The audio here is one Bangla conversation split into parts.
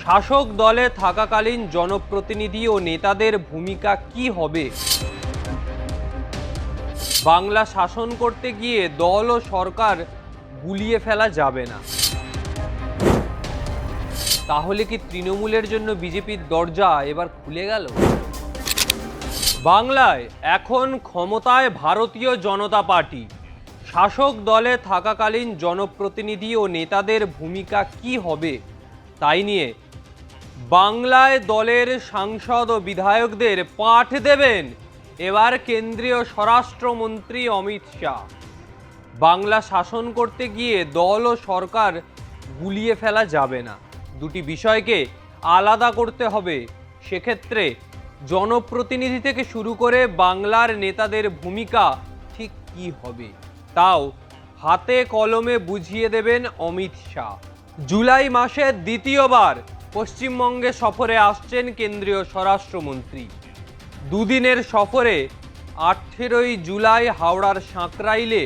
শাসক দলে থাকাকালীন জনপ্রতিনিধি ও নেতাদের ভূমিকা কি হবে? বাংলা শাসন করতে গিয়ে দল ও সরকার গুলিয়ে ফেলা যাবে না। তাহলে কি তৃণমূলের জন্য বিজেপির দরজা এবার খুলে গেল? বাংলায় এখন ক্ষমতায় ভারতীয় জনতা পার্টি। শাসক দলে থাকাকালীন জনপ্রতিনিধি ও নেতাদের ভূমিকা কি হবে তাই নিয়ে বাংলায় দলের সাংসদ ও বিধায়কদের পাঠ দেবেন এবার কেন্দ্রীয় স্বরাষ্ট্রমন্ত্রী অমিত শাহ। বাংলা শাসন করতে গিয়ে দল ও সরকার গুলিয়ে ফেলা যাবে না, দুটি বিষয়কে আলাদা করতে হবে। সেক্ষেত্রে জনপ্রতিনিধি থেকে শুরু করে বাংলার নেতাদের ভূমিকা ঠিক কি হবে তাও হাতে কলমে বুঝিয়ে দেবেন অমিত শাহ। জুলাই মাসে দ্বিতীয়বার পশ্চিমবঙ্গে সফরে আসছেন কেন্দ্রীয় স্বরাষ্ট্রমন্ত্রী। দুদিনের সফরে 18 জুলাই হাওড়ার সাঁকরাইলে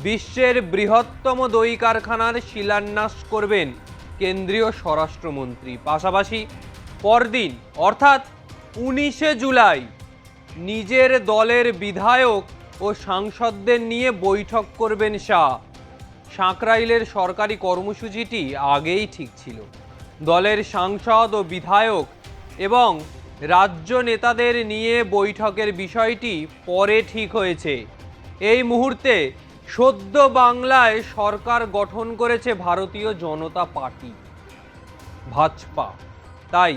বিশ্বের বৃহত্তম দই কারখানার শিলান্যাস করবেন কেন্দ্রীয় স্বরাষ্ট্রমন্ত্রী। পাশাপাশি পরদিন অর্থাৎ 19 জুলাই নিজের দলের বিধায়ক ও সাংসদদের নিয়ে বৈঠক করবেন শাহ। সাঁকরাইলের সরকারি কর্মসূচিটি আগেই ঠিক ছিল। দলের সাংসদ ও বিধায়ক এবং রাজ্য নেতাদের নিয়ে বৈঠকের বিষয়টি পরে ঠিক হয়েছে। এই মুহূর্তে সদ্য বাংলায় সরকার গঠন করেছে ভারতীয় জনতা পার্টি, ভাজপা। তাই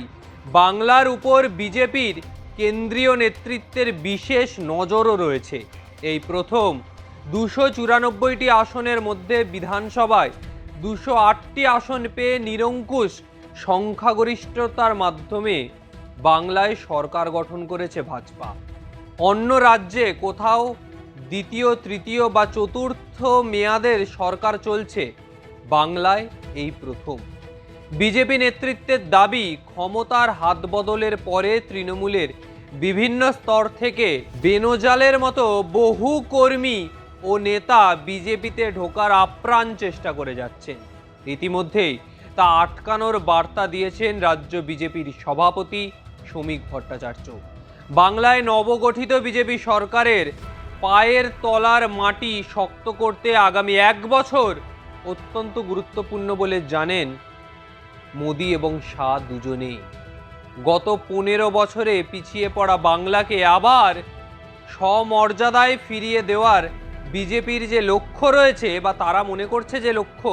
বাংলার উপর বিজেপির কেন্দ্রীয় নেতৃত্বের বিশেষ নজরও রয়েছে। এই প্রথম 294টি আসনের মধ্যে বিধানসভায় 208টি আসন পেয়ে নিরঙ্কুশ সংখ্যাগরিষ্ঠতার মাধ্যমে বাংলায় সরকার গঠন করেছে ভাজপা। অন্য রাজ্যে কোথাও দ্বিতীয়, তৃতীয় বা চতুর্থ মেয়াদের সরকার চলছে, বাংলায় এই প্রথম। বিজেপি নেতৃত্বের দাবি, ক্ষমতার হাত বদলের পরে তৃণমূলের বিভিন্ন স্তর থেকে বেনজালের মতো বহু কর্মী ও নেতা বিজেপিতে ঢোকার আপ্রাণ চেষ্টা করে যাচ্ছেন। ইতিমধ্যেই তা আটকানোর বার্তা দিয়েছেন রাজ্য বিজেপির সভাপতি শ্রমিক ভট্টাচার্য। বাংলায় নবগঠিত বিজেপি সরকারের পায়ের তলার মাটি শক্ত করতে আগামী 1 বছর অত্যন্ত গুরুত্বপূর্ণ বলে জানেন মোদি এবং শাহ দুজনেই। গত 15 বছরে পিছিয়ে পড়া বাংলাকে আবার সমর্যাদায় ফিরিয়ে দেওয়ার বিজেপির যে লক্ষ্য রয়েছে বা তারা মনে করছে যে লক্ষ্য,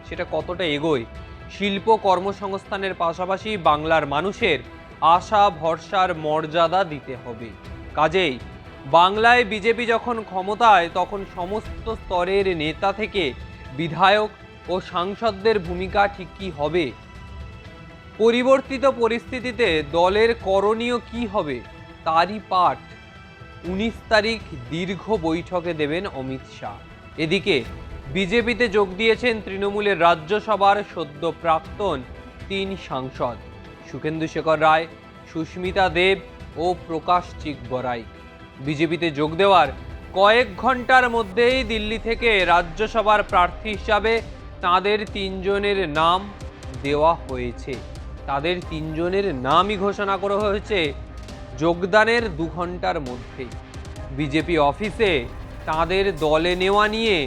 সেটা কতটা এগোয়। শিল্প কর্মসংস্থানের পাশাপাশি বাংলার মানুষের আশা ভরসার মর্যাদা দিতে হবে। কাজেই বাংলায় বিজেপি যখন ক্ষমতায়, তখন সমস্ত স্তরের নেতা থেকে বিধায়ক ও সাংসদদের ভূমিকা ঠিক কী হবে? পরিবর্তিত পরিস্থিতিতে দলের করণীয় কি হবে তারই পাঠ 19 তারিখ দীর্ঘ বৈঠকে দেবেন অমিত শাহ। এদিকে বিজেপিতে যোগ দিয়েছেন তৃণমূলের রাজ্যসভার সদ্য প্রাক্তন 3 সাংসদ সুখেন্দু শেখর রায়, সুস্মিতা দেব ও প্রকাশ চিকবরাই। বিজেপিতে যোগ দেওয়ার কয়েক ঘন্টার মধ্যেই দিল্লি থেকে রাজ্যসভার প্রার্থী হিসাবে তাদের 3 জনের নাম দেওয়া হয়েছে। তাদের 3 জনের নামই ঘোষণা করা হয়েছে যোগদানের 2 ঘন্টার মধ্যেই। বিজেপি অফিসে তাদের দলে নেওয়া নিয়ে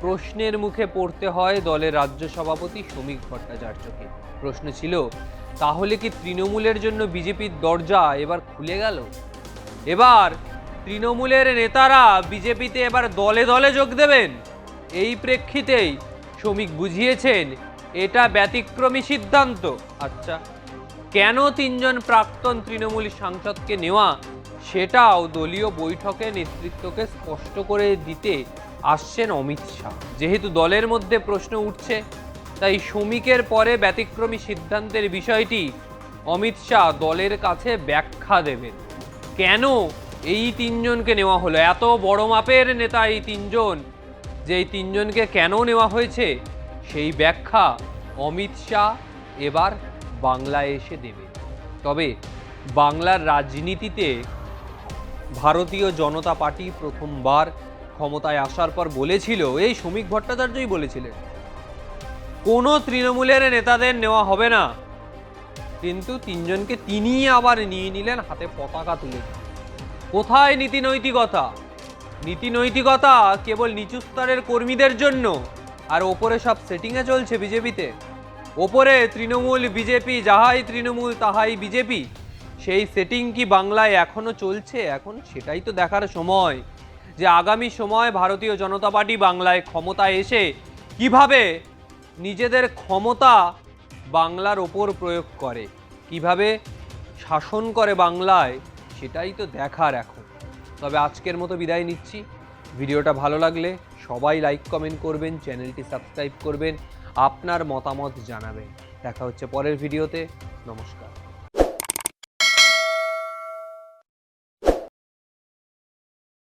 প্রশ্নের মুখে পড়তে হয় দলের রাজ্য সভাপতি শ্রমিক ভট্টাচার্যকে। প্রশ্ন ছিল, তাহলে কি তৃণমূলের জন্য বিজেপির দরজা এবার খুলে গেল? এবার তৃণমূলের নেতারা বিজেপিতে এবার দলে দলে যোগ দেবেন। এই প্রেক্ষিতেই শ্রমিক বুঝিয়েছেন এটা ব্যতিক্রমী সিদ্ধান্ত। আচ্ছা, কেন 3 জন প্রাক্তন তৃণমূল সাংসদকে নেওয়া, সেটাও দলীয় বৈঠকে নেতৃত্বকে স্পষ্ট করে দিতে আসছেন অমিত শাহ। যেহেতু দলের মধ্যে প্রশ্ন উঠছে, তাই শ্রমিকের পরে ব্যতিক্রমী সিদ্ধান্তের বিষয়টি অমিত শাহ দলের কাছে ব্যাখ্যা দেবেন। কেন এই 3 জনকে নেওয়া হলো? এত বড় মাপের নেতা এই 3 জন, যে এই 3 জনকে কেন নেওয়া হয়েছে সেই ব্যাখ্যা অমিত শাহ এবার বাংলায় এসে দেবে। তবে বাংলার রাজনীতিতে ভারতীয় জনতা পার্টি প্রথমবার ক্ষমতায় আসার পর বলেছিল, এই শ্রমিক ভট্টাচার্যই বলেছিলেন, কোনো তৃণমূলের নেতাদের নেওয়া হবে না, কিন্তু তিনজনকে তিনিই আবার নিয়ে নিলেন হাতে পতাকা তুলে। কোথায় নীতি নৈতিকতা? নীতি নৈতিকতা কেবল নিচু স্তরের কর্মীদের জন্য, আর ওপরে সব সেটিংয়ে চলছে বিজেপিতে। ওপরে তৃণমূল বিজেপি, যাহাই তৃণমূল তাহাই বিজেপি, সেই সেটিং কি বাংলায় এখনো চলছে? এখন সেটাই তো দেখার সময়, যে আগামী সময় ভারতীয় জনতা পার্টি বাংলায় ক্ষমতায় এসে কিভাবে নিজেদের ক্ষমতা বাংলার ওপর প্রয়োগ করে, কিভাবে শাসন করে বাংলায়, সেটাই তো দেখার এখন। তবে আজকের মতো বিদায় নিচ্ছি। ভিডিওটা ভালো লাগলে সবাই লাইক কমেন্ট করবেন, চ্যানেলটি সাবস্ক্রাইব করবেন, আপনার মতামত জানাবেন। দেখা হচ্ছে পরের ভিডিওতে। নমস্কার।